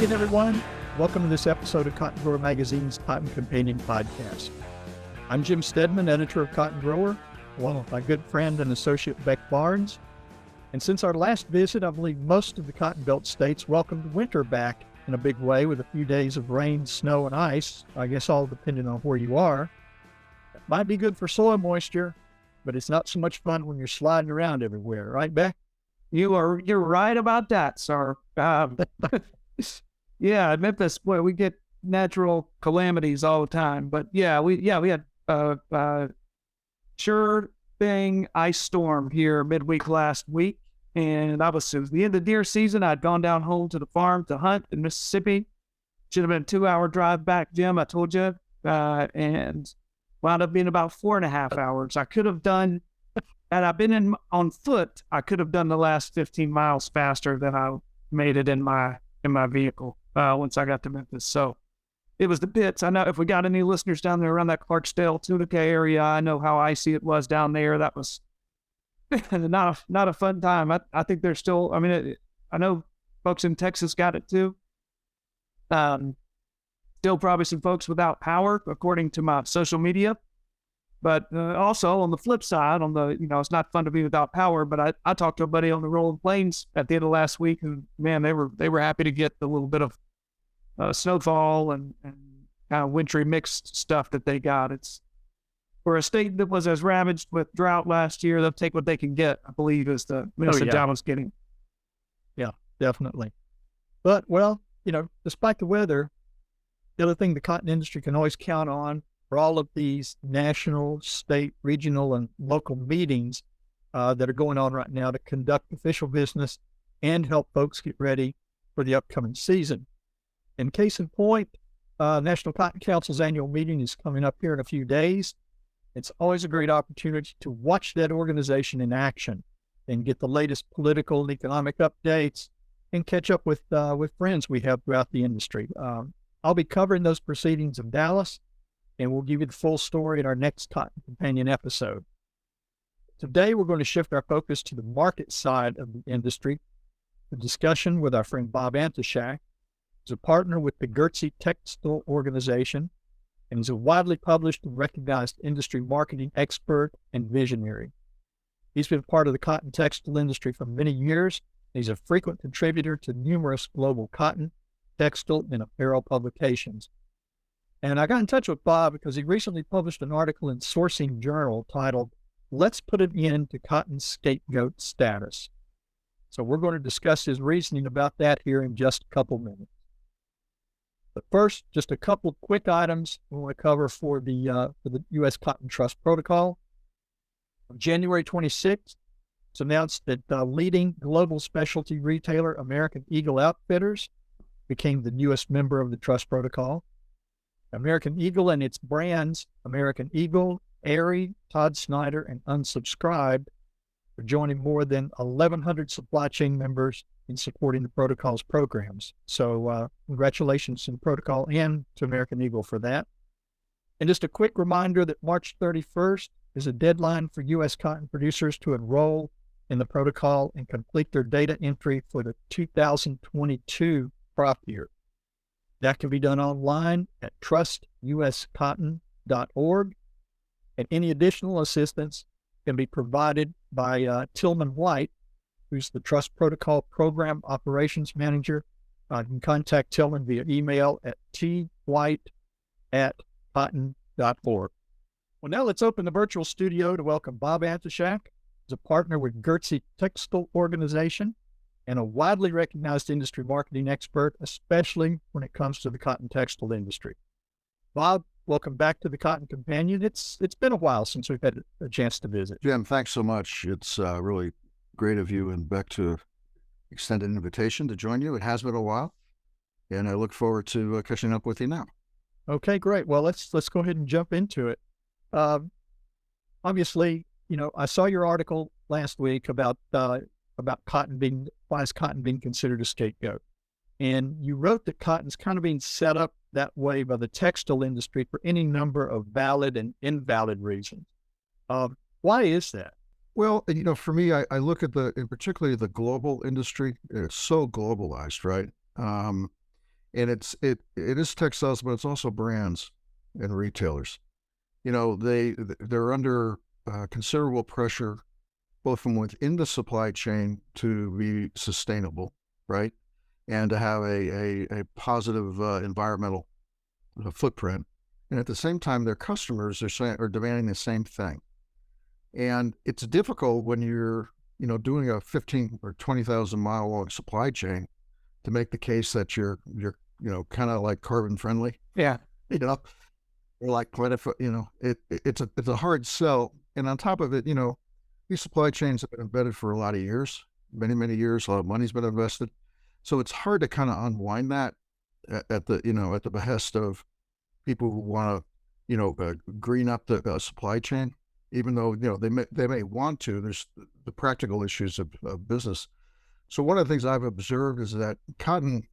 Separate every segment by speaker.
Speaker 1: again, everyone. Welcome to this episode of Cotton Grower Magazine's Cotton Companion Podcast. I'm Jim Stedman, editor of Cotton Grower, along with my good friend and associate Beck Barnes. And since our last visit, I believe most of the Cotton Belt states welcomed winter back in a big way with a few days of rain, snow, and ice, I guess all depending on where you are. It might be good for soil moisture, but it's not so much fun when you're sliding around everywhere, right, Beck?
Speaker 2: You're right about that, sir. Yeah, Memphis, boy, we get natural calamities all the time. But we had sure thing ice storm here midweek last week, and it was the end of deer season. I'd gone down home to the farm to hunt in Mississippi. Should have been a 2-hour drive back, Jim, I told you, and wound up being about 4.5 hours. I could have done, had I been on foot, I could have done the last 15 miles faster than I made it in my vehicle once I got to Memphis. So it was the pits. I know if we got any listeners down there around that Clarksdale, Tunica area, I know how icy it was down there. That was not a fun time. I think there's still, I know folks in Texas got it too. Still probably some folks without power, according to my social media. But also on the flip side, it's not fun to be without power, but I talked to a buddy on the Rolling Plains at the end of last week, and man, they were happy to get the little bit of snowfall and kind of wintry mixed stuff that they got. It's for a state that was as ravaged with drought last year, they'll take what they can get, I believe, is the message I was getting.
Speaker 1: Yeah, definitely. But, well, despite the weather, the other thing the cotton industry can always count on for all of these national, state, regional, and local meetings that are going on right now to conduct official business and help folks get ready for the upcoming season. In case in point, National Cotton Council's annual meeting is coming up here in a few days. It's always a great opportunity to watch that organization in action and get the latest political and economic updates and catch up with friends we have throughout the industry. I'll be covering those proceedings in Dallas, and we'll give you the full story in our next Cotton Companion episode. Today, we're going to shift our focus to the market side of the industry, the discussion with our friend Bob Antoshak, who's a partner with the Textile organization, and is a widely published and recognized industry marketing expert and visionary. He's been part of the cotton textile industry for many years. He's a frequent contributor to numerous global cotton, textile, and apparel publications. And I got in touch with Bob because he recently published an article in Sourcing Journal titled, "Let's Put an End to Cotton's Scapegoat Status." So we're going to discuss his reasoning about that here in just a couple minutes. But first, just a couple of quick items we want to cover for the U.S. Cotton Trust Protocol. On January 26th, it's announced that leading global specialty retailer American Eagle Outfitters became the newest member of the Trust Protocol. American Eagle and its brands, American Eagle, Aerie, Todd Snyder, and Unsubscribed, are joining more than 1,100 supply chain members in supporting the protocol's programs. So congratulations to the protocol and to American Eagle for that. And just a quick reminder that March 31st is a deadline for U.S. cotton producers to enroll in the protocol and complete their data entry for the 2022 crop year. That can be done online at trustuscotton.org, and any additional assistance can be provided by Tillman White, who's the Trust Protocol Program Operations Manager. You can contact Tillman via email at twhite@cotton.org. Well, now let's open the virtual studio to welcome Bob Antoshak. He's a partner with Textile organization and a widely recognized industry marketing expert, especially when it comes to the cotton textile industry. Bob, welcome back to the Cotton Companion. It's been a while since we've had a chance to visit.
Speaker 3: Jim, thanks so much. It's really great of you and Beck to extend an invitation to join you. It has been a while, and I look forward to catching up with you now.
Speaker 1: Okay, great. Well, let's go ahead and jump into it. Obviously, I saw your article last week about why is cotton being considered a scapegoat? And you wrote that cotton's kind of being set up that way by the textile industry for any number of valid and invalid reasons. Why is that?
Speaker 3: Well, for me, I look at in particularly the global industry. It's so globalized, right? And it is textiles, but it's also brands and retailers. They're under considerable pressure, both from within the supply chain to be sustainable, right? And to have a positive environmental footprint. And at the same time, their customers are demanding the same thing. And it's difficult when you're, doing a 15 or 20,000 mile long supply chain to make the case that you're kind of like carbon friendly.
Speaker 2: Yeah.
Speaker 3: Or like it's a hard sell. And on top of it, these supply chains have been embedded for a lot of years, many, many years. A lot of money's been invested. So it's hard to kind of unwind that at the behest of people who want to, green up the supply chain, even though, they may want to. There's the practical issues of business. So one of the things I've observed is that cotton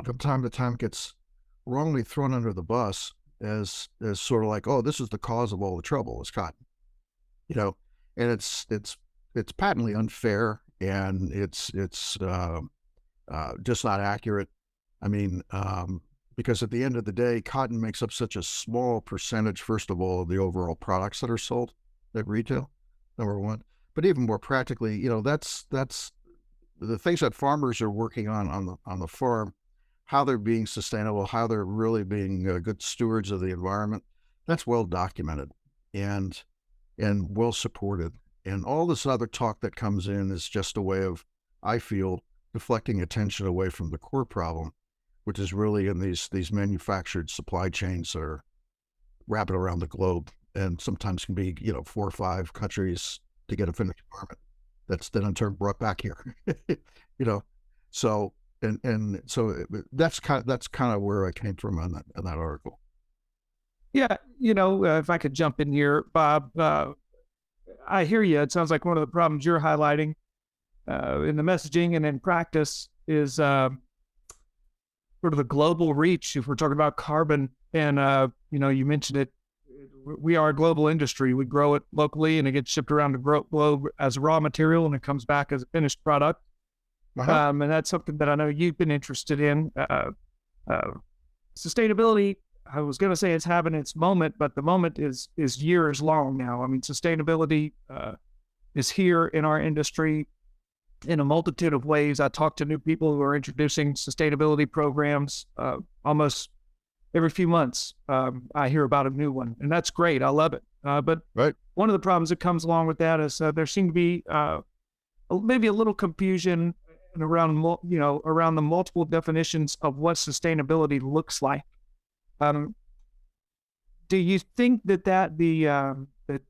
Speaker 3: from time to time gets wrongly thrown under the bus as sort of like, oh, this is the cause of all the trouble, is cotton, and it's patently unfair, and it's just not accurate. I mean, because at the end of the day, cotton makes up such a small percentage, first of all, of the overall products that are sold at retail, number one. But even more practically, that's the things that farmers are working on the farm, how they're being sustainable, how they're really being good stewards of the environment. That's well documented and well supported. And all this other talk that comes in is just a way of, I feel, deflecting attention away from the core problem, which is really in these manufactured supply chains that are wrapping around the globe, and sometimes can be 4 or 5 countries to get a finished garment that's then in turn brought back here. So so that's kind of where I came from on that article.
Speaker 2: Yeah. If I could jump in here, Bob, I hear you. It sounds like one of the problems you're highlighting in the messaging and in practice is sort of the global reach. If we're talking about carbon, and you mentioned it, we are a global industry. We grow it locally, and it gets shipped around the globe as raw material, and it comes back as a finished product.
Speaker 3: Uh-huh.
Speaker 2: And that's something that I know you've been interested in. Sustainability, I was going to say it's having its moment, but the moment is years long now. I mean, sustainability is here in our industry in a multitude of ways. I talk to new people who are introducing sustainability programs almost every few months. I hear about a new one, and that's great. I love it. But
Speaker 3: Right.
Speaker 2: one of the problems that comes along with that is there seems to be maybe a little confusion around the multiple definitions of what sustainability looks like. Do you think that the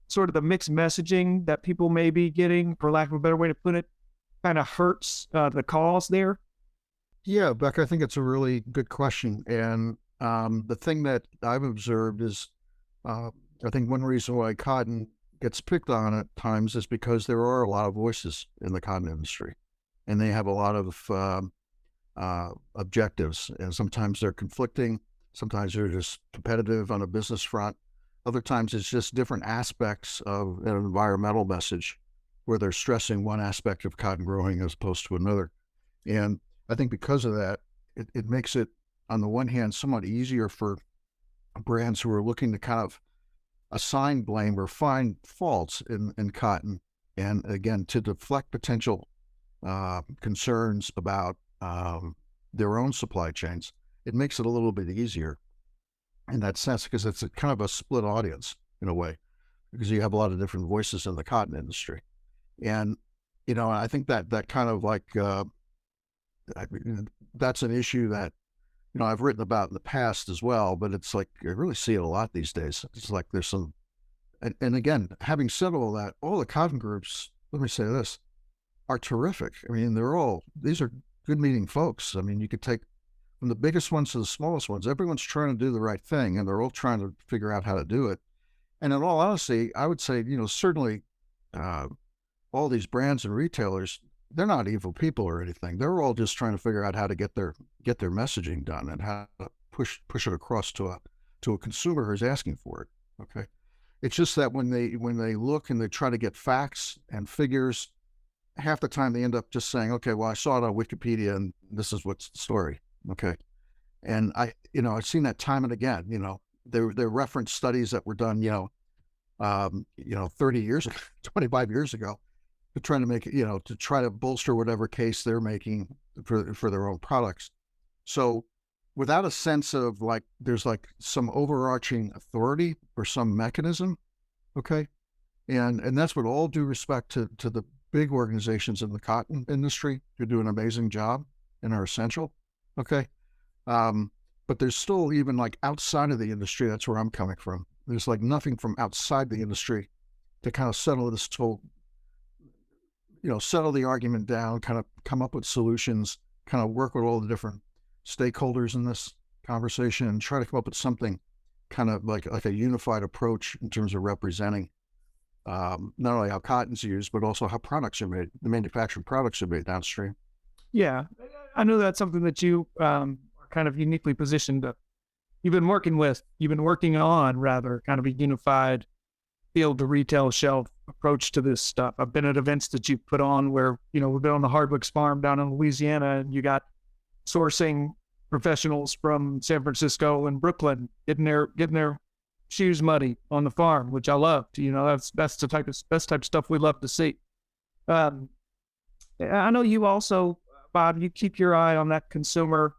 Speaker 2: sort of the mixed messaging that people may be getting, for lack of a better way to put it, kind of hurts the cause there?
Speaker 3: Yeah, Beck, I think it's a really good question. And the thing that I've observed is, I think one reason why cotton gets picked on at times is because there are a lot of voices in the cotton industry, and they have a lot of objectives, and sometimes they're conflicting. Sometimes they're just competitive on a business front. Other times it's just different aspects of an environmental message where they're stressing one aspect of cotton growing as opposed to another. And I think because of that, it makes it, on the one hand, somewhat easier for brands who are looking to kind of assign blame or find faults in cotton, and again, to deflect potential concerns about their own supply chains. It makes it a little bit easier in that sense, because it's a kind of a split audience in a way, because you have a lot of different voices in the cotton industry. And, I think that kind of like, that's an issue that, I've written about in the past as well, but it's like, I really see it a lot these days. It's like there's some, and again, having said all that, all the cotton groups, let me say this, are terrific. I mean, these are good meaning folks. I mean, you could take from the biggest ones to the smallest ones, everyone's trying to do the right thing, and they're all trying to figure out how to do it. And in all honesty, I would say, certainly all these brands and retailers, they're not evil people or anything. They're all just trying to figure out how to get their messaging done and how to push it across to a consumer who's asking for it. Okay. It's just that when they look and they try to get facts and figures, half the time they end up just saying, okay, well, I saw it on Wikipedia and this is what's the story. Okay. And I've seen that time and again. There reference studies that were done, 30 years ago, 25 years ago, to trying to make it, to try to bolster whatever case they're making for their own products. So without a sense of like, there's like some overarching authority or some mechanism. Okay. And that's with all due respect to the big organizations in the cotton industry who do an amazing job and are essential. Okay. But there's still, even like outside of the industry, that's where I'm coming from. There's like nothing from outside the industry to kind of settle this whole, settle the argument down, kind of come up with solutions, kind of work with all the different stakeholders in this conversation and try to come up with something kind of like a unified approach in terms of representing not only how cotton's used, but also how products are made, the manufactured products are made downstream.
Speaker 2: Yeah, I know that's something that you are kind of uniquely positioned to. You've been working on rather kind of a unified field to retail shelf approach to this stuff. I've been at events that you've put on where, we've been on the Hardwicks farm down in Louisiana, and you got sourcing professionals from San Francisco and Brooklyn getting their shoes muddy on the farm, which I loved. That's the type of stuff we love to see. I know you also, Bob, you keep your eye on that consumer,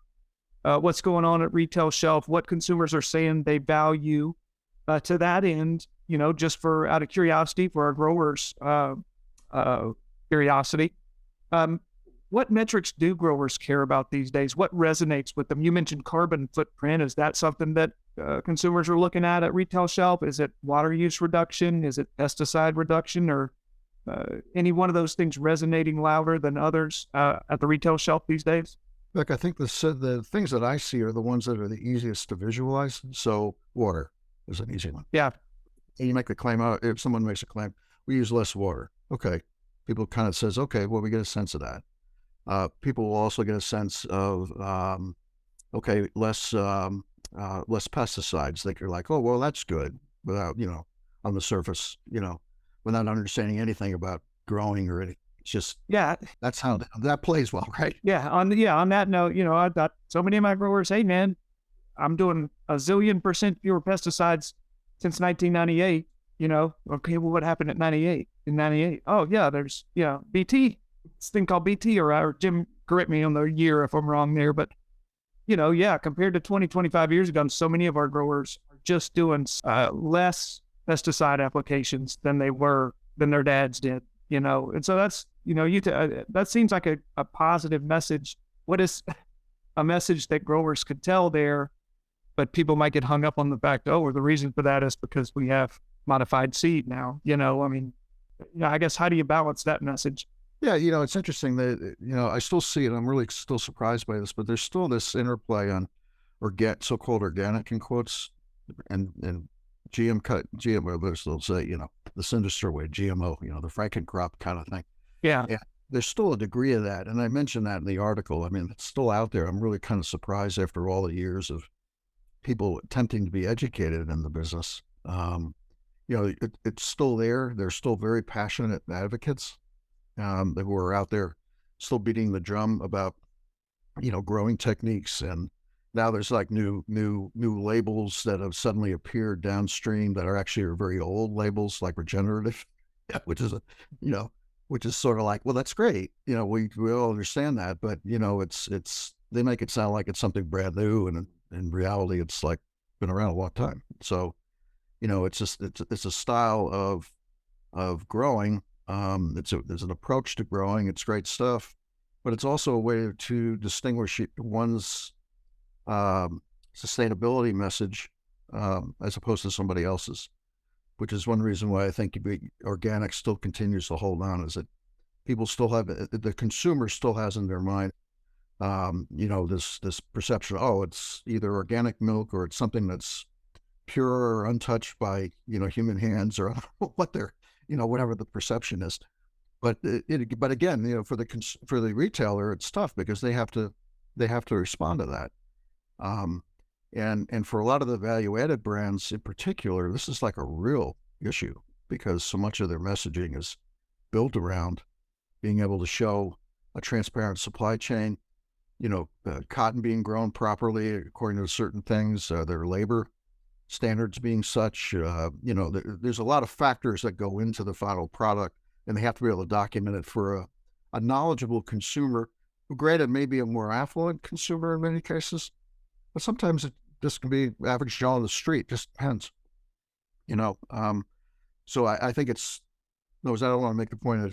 Speaker 2: what's going on at retail shelf, what consumers are saying they value. To that end, just out of curiosity for our growers' curiosity, what metrics do growers care about these days? What resonates with them? You mentioned carbon footprint. Is that something that consumers are looking at retail shelf? Is it water use reduction? Is it pesticide reduction? Or any one of those things resonating louder than others at the retail shelf these days?
Speaker 3: Look, I think the things that I see are the ones that are the easiest to visualize. So water is an easy one.
Speaker 2: Yeah.
Speaker 3: And you make the claim, if someone makes a claim, we use less water. Okay. People kind of says, okay, well, we get a sense of that. People will also get a sense of, less pesticides. They're like, oh, well, that's good, without, on the surface, without understanding anything about growing or anything. It's just, that's how that plays well, right?
Speaker 2: Yeah. On that note, I've got so many of my growers, hey man, I'm doing a zillion % fewer pesticides since 1998. Okay, well, what happened at 98? In 98? Oh yeah, there's BT. This thing called BT, or Jim, correct me on the year if I'm wrong there, but compared to 25 years ago, so many of our growers are just doing less pesticide applications than their dads did, and so that's, that seems like a positive message. What is a message that growers could tell there, but people might get hung up on the fact, the reason for that is because we have modified seed now, I guess, how do you balance that message?
Speaker 3: Yeah, it's interesting that, I still see it. I'm really still surprised by this, but there's still this interplay on so-called organic, in quotes, and GMO, they'll say, the sinister way, GMO, the Frankencrop kind of thing.
Speaker 2: Yeah.
Speaker 3: There's still a degree of that. And I mentioned that in the article. I mean, it's still out there. I'm really kind of surprised after all the years of people attempting to be educated in the business. It's still there. They're still very passionate advocates who are out there still beating the drum about, growing techniques. And now there's like new labels that have suddenly appeared downstream that are very old labels, like regenerative, which is which is sort of like, well, that's great. We all understand that, but they make it sound like it's something brand new, and in reality, it's like been around a long time. So, it's a style of growing. There's an approach to growing. It's great stuff, but it's also a way to distinguish one's sustainability message as opposed to somebody else's, which is one reason why I think organic still continues to hold on, is that people still have, the consumer still has in their mind, this perception, it's either organic milk or it's something that's pure or untouched by, human hands, or what they're, whatever the perception is. But but again, for the retailer, it's tough because they have to respond to that. And for a lot of the value-added brands in particular, this is like a real issue, because so much of their messaging is built around being able to show a transparent supply chain, cotton being grown properly according to certain things, their labor standards being such. There's a lot of factors that go into the final product, and they have to be able to document it for a knowledgeable consumer, who, granted, may be a more affluent consumer in many cases, but sometimes it just can be average Joe on the street. Just depends, you know. So I think I don't want to make the point that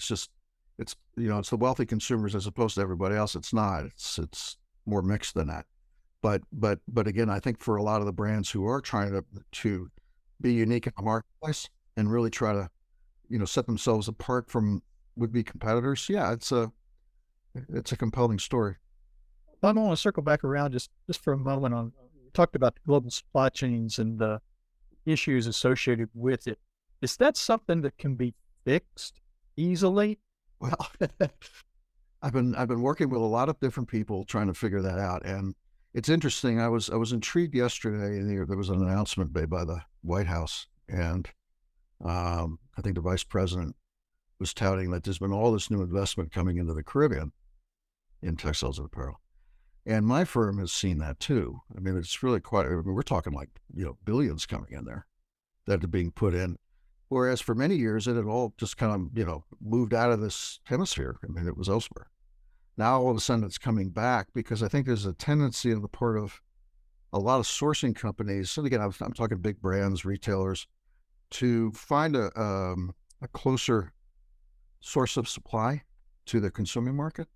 Speaker 3: it's the wealthy consumers as opposed to everybody else. It's not. It's more mixed than that. But again, I think for a lot of the brands who are trying to be unique in the marketplace and really try to, set themselves apart from would-be competitors, yeah, it's a compelling story.
Speaker 1: I want to circle back around just for a moment on, we talked about the global supply chains and the issues associated with it. Is that something that can be fixed easily?
Speaker 3: Well, I've been working with a lot of different people trying to figure that out, and it's interesting. I was intrigued yesterday. There was an announcement made by the White House, and I think the vice president was touting that there's been all this new investment coming into the Caribbean in textiles and apparel. And my firm has seen that too. I mean, it's really we're talking like, billions coming in there that are being put in. Whereas for many years, it had all just kind of, moved out of this hemisphere. I mean, it was elsewhere. Now, all of a sudden, it's coming back because I think there's a tendency on the part of a lot of sourcing companies, and again, I'm talking big brands, retailers, to find a closer source of supply to the consuming market.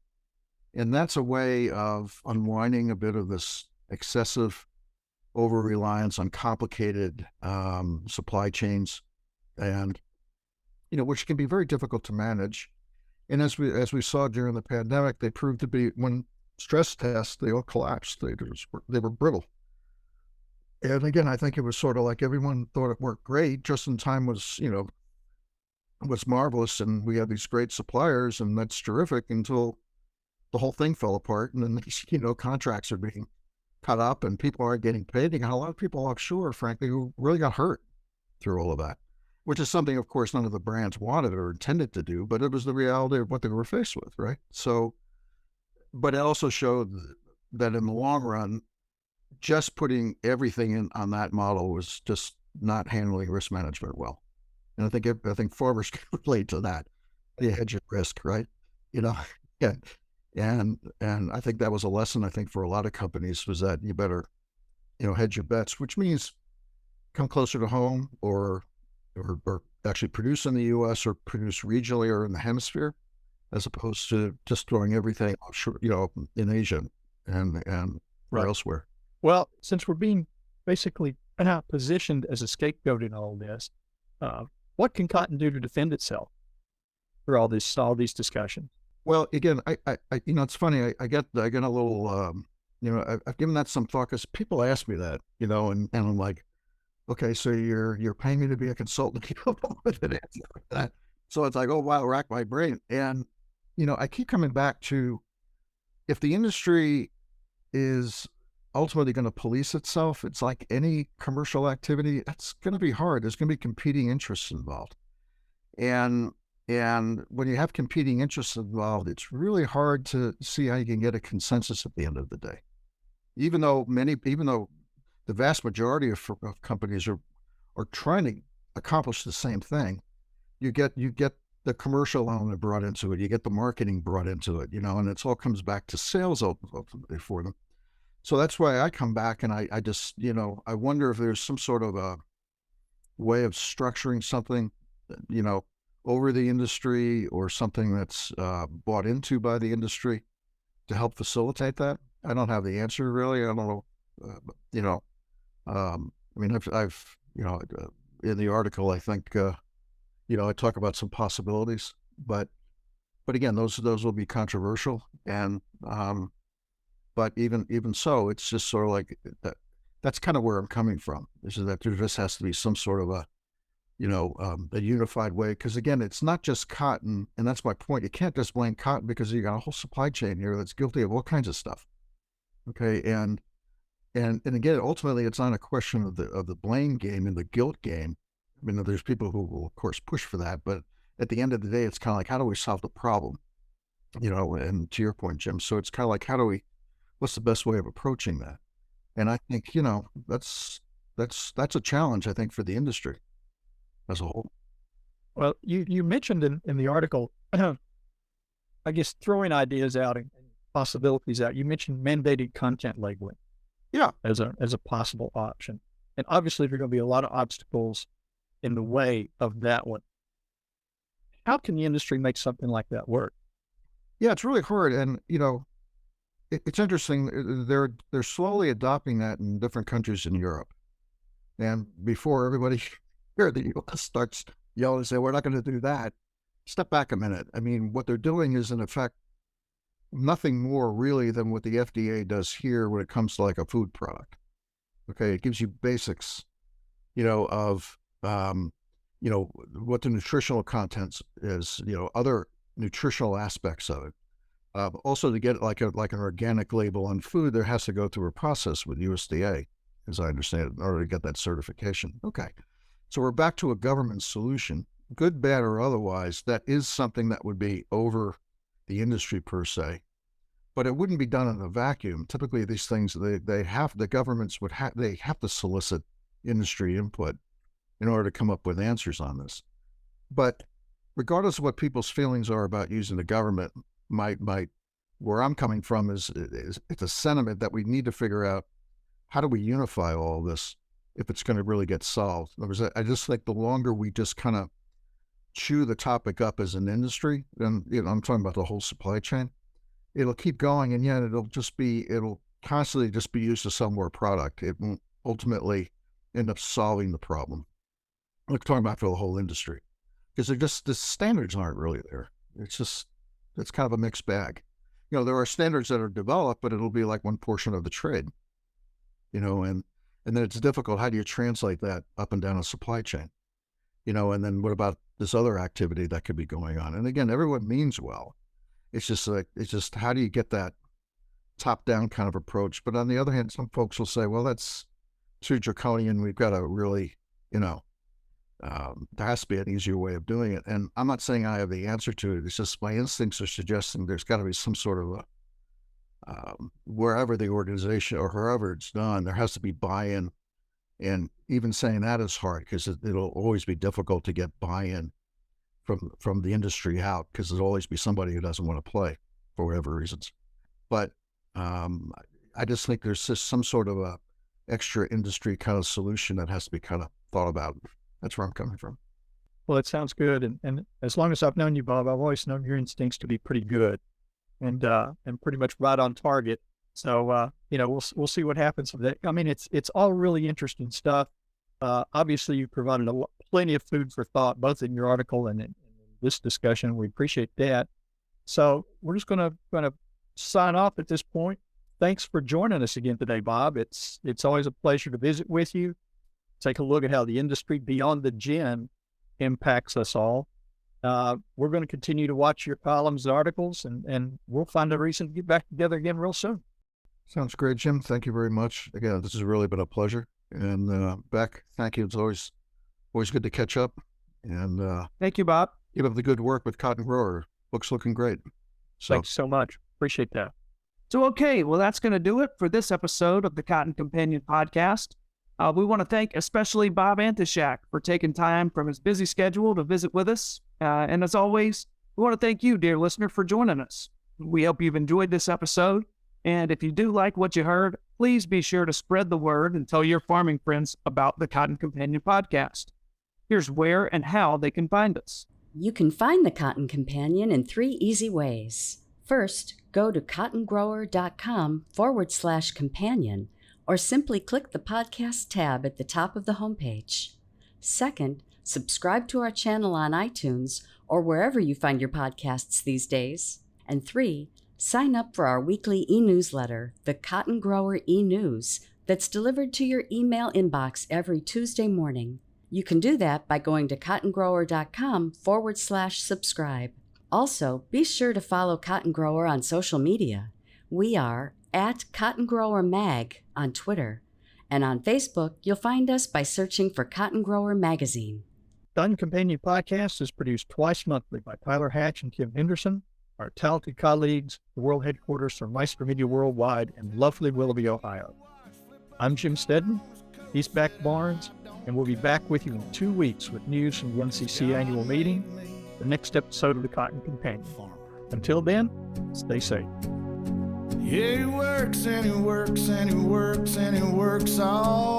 Speaker 3: And that's a way of unwinding a bit of this excessive over-reliance on complicated supply chains, and which can be very difficult to manage. And as we saw during the pandemic, they proved to be, when stress tests, they all collapsed. They were brittle. And again, I think it was sort of like everyone thought it worked great. Just in time was marvelous, and we had these great suppliers, and that's terrific until the whole thing fell apart, and then these contracts are being cut up, and people aren't getting paid. You got a lot of people offshore, frankly, who really got hurt through all of that, which is something, of course, none of the brands wanted or intended to do, but it was the reality of what they were faced with, right? So, but it also showed that in the long run, just putting everything in on that model was just not handling risk management well. And I think farmers can relate to that. You hedge your risk, right? Yeah. And I think that was a lesson, I think, for a lot of companies, was that you better, hedge your bets, which means come closer to home, or actually produce in the U.S. or produce regionally or in the hemisphere, as opposed to just throwing everything offshore, in Asia and
Speaker 1: Right.
Speaker 3: elsewhere.
Speaker 1: Well, since we're being basically positioned as a scapegoat in all this, what can cotton do to defend itself through all these discussions?
Speaker 3: Well, again, I it's funny. I get a little, I've given that some thought, because people ask me that, and I'm like, okay, so you're paying me to be a consultant with an answer like that. So it's like, oh wow, rack my brain. And I keep coming back to, if the industry is ultimately going to police itself, it's like any commercial activity. That's going to be hard. There's going to be competing interests involved, and when you have competing interests involved, it's really hard to see how you can get a consensus at the end of the day. Even though the vast majority of companies are trying to accomplish the same thing, you get the commercial element brought into it, you get the marketing brought into it, and it all comes back to sales ultimately for them. So that's why I come back, and I just, I wonder if there's some sort of a way of structuring something, over the industry, or something that's bought into by the industry to help facilitate that. I don't have the answer, really. I don't know. I mean, I've in the article, I think, I talk about some possibilities, but again, those will be controversial, and but even so, it's just sort of like that. That's kind of where I'm coming from. Is that there just has to be some sort of a unified way, because again, it's not just cotton, and that's my point. You can't just blame cotton, because you got a whole supply chain here that's guilty of all kinds of stuff. Okay, and again, ultimately, it's not a question of the blame game and the guilt game. I mean, there's people who will, of course, push for that, but at the end of the day, it's kind of like, how do we solve the problem? And to your point, Jim, so it's kind of like, how do we what's the best way of approaching that? And I think, that's a challenge, I think, for the industry as a whole.
Speaker 1: Well, you mentioned in the article, I guess, throwing ideas out and possibilities out. You mentioned mandated content labeling.
Speaker 3: Yeah.
Speaker 1: As a possible option. And obviously there are going to be a lot of obstacles in the way of that one. How can the industry make something like that work?
Speaker 3: Yeah, it's really hard. And, it's interesting. They're slowly adopting that in different countries in Europe. And before everybody here in the U.S. starts yelling and say, we're not going to do that, step back a minute. I mean, what they're doing is, in effect, nothing more really than what the FDA does here when it comes to like a food product. Okay, it gives you basics, of what the nutritional contents is, other nutritional aspects of it. Also, to get like an organic label on food, there has to go through a process with USDA, as I understand it, in order to get that certification. Okay, so we're back to a government solution, good, bad, or otherwise. That is something that would be over the industry per se, but it wouldn't be done in a vacuum. Typically, these things the governments they have to solicit industry input in order to come up with answers on this. But regardless of what people's feelings are about using the government, where I'm coming from is it's a sentiment that we need to figure out how do we unify all of this if it's going to really get solved. In other words, I just think the longer we just kind of chew the topic up as an industry, then I'm talking about the whole supply chain, it'll keep going, and yet it'll constantly just be used to sell more product. It won't ultimately end up solving the problem. I'm talking about for the whole industry, because the standards aren't really there. It's kind of a mixed bag. There are standards that are developed, but it'll be like one portion of the trade, and then it's difficult. How do you translate that up and down a supply chain? And then what about this other activity that could be going on? And again, everyone means well. It's just how do you get that top-down kind of approach? But on the other hand, some folks will say, well, that's too draconian. We've got to really, there has to be an easier way of doing it. And I'm not saying I have the answer to it. It's just my instincts are suggesting there's got to be some sort of wherever the organization or wherever it's done, there has to be buy-in. And even saying that is hard, because it'll always be difficult to get buy-in from the industry out, because there'll always be somebody who doesn't want to play for whatever reasons. But I just think there's just some sort of a extra industry kind of solution that has to be kind of thought about. That's where I'm coming from.
Speaker 1: Well, it sounds good. And as long as I've known you, Bob, I've always known your instincts to be pretty good and pretty much right on target. So, we'll see what happens with that. I mean, it's all really interesting stuff. Obviously, you provided plenty of food for thought, both in your article and in this discussion. We appreciate that. So we're just going to sign off at this point. Thanks for joining us again today, Bob. It's always a pleasure to visit with you. Take a look at how the industry beyond the gin impacts us all. We're going to continue to watch your columns and articles, and we'll find a reason to get back together again real soon.
Speaker 3: Sounds great, Jim. Thank you very much. Again, this has really been a pleasure. And Beck, thank you. It's always good to catch up. And
Speaker 2: thank you, Bob.
Speaker 3: Keep up the good work with Cotton Grower. Book's looking great.
Speaker 1: Thanks so much. Appreciate that.
Speaker 2: So, okay, well, that's going to do it for this episode of the Cotton Companion podcast. We want to thank especially Bob Antoshak for taking time from his busy schedule to visit with us. And as always, we want to thank you, dear listener, for joining us. We hope you've enjoyed this episode. And if you do like what you heard, please be sure to spread the word and tell your farming friends about the Cotton Companion podcast. Here's where and how they can find us.
Speaker 4: You can find the Cotton Companion in 3 easy ways. First, go to cottongrower.com/companion, or simply click the podcast tab at the top of the homepage. Second, subscribe to our channel on iTunes or wherever you find your podcasts these days. And 3, sign up for our weekly e-newsletter, the Cotton Grower e-News, that's delivered to your email inbox every Tuesday morning. You can do that by going to cottongrower.com/subscribe. Also, be sure to follow Cotton Grower on social media. We are at Cotton Grower Mag on Twitter. And on Facebook, you'll find us by searching for Cotton Grower Magazine.
Speaker 1: Cotton Companion Podcast is produced twice monthly by Tyler Hatch and Kim Henderson. our talented colleagues, the world headquarters for Meister Media Worldwide in lovely Willoughby, Ohio. I'm Jim Stedman, he's Back Barnes, and we'll be back with you in 2 weeks with news from the NCC annual meeting, the next episode of the Cotton Companion. Until then, stay safe.
Speaker 5: Yeah, he works and he works and he works and he works all